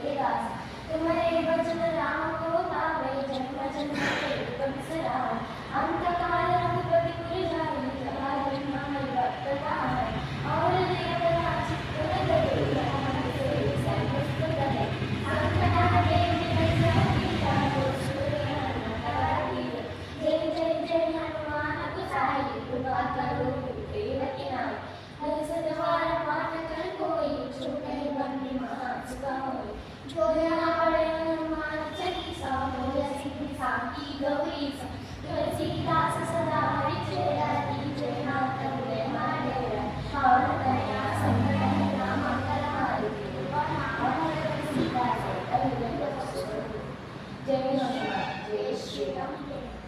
तुम्हारे भजन राम को पावे जन्म जन्म के दुख बिसराए अंतकाल रघुपति पुर जाई जहाँ जन्म भक्त कहाय और देवता चित्त लगे राम से सर्वस्त करे संकट हरे जय सीता को सूर्य नकार जय जय जय हनुमान गोसाई कृपा करो देवकी नाय हर सद्वार पाठ कर कोई छूटे बंदी महासुख होय जो ध्यान पड़े हनुमान चालीसा बोले सिद्धि साकी गौरी तुलसीदास सदा हरिचेरा कीजे नाथ मुने माडेरा और दया संकट हरना मंगल हारी और सीता से जय हनुमान जय श्री राम।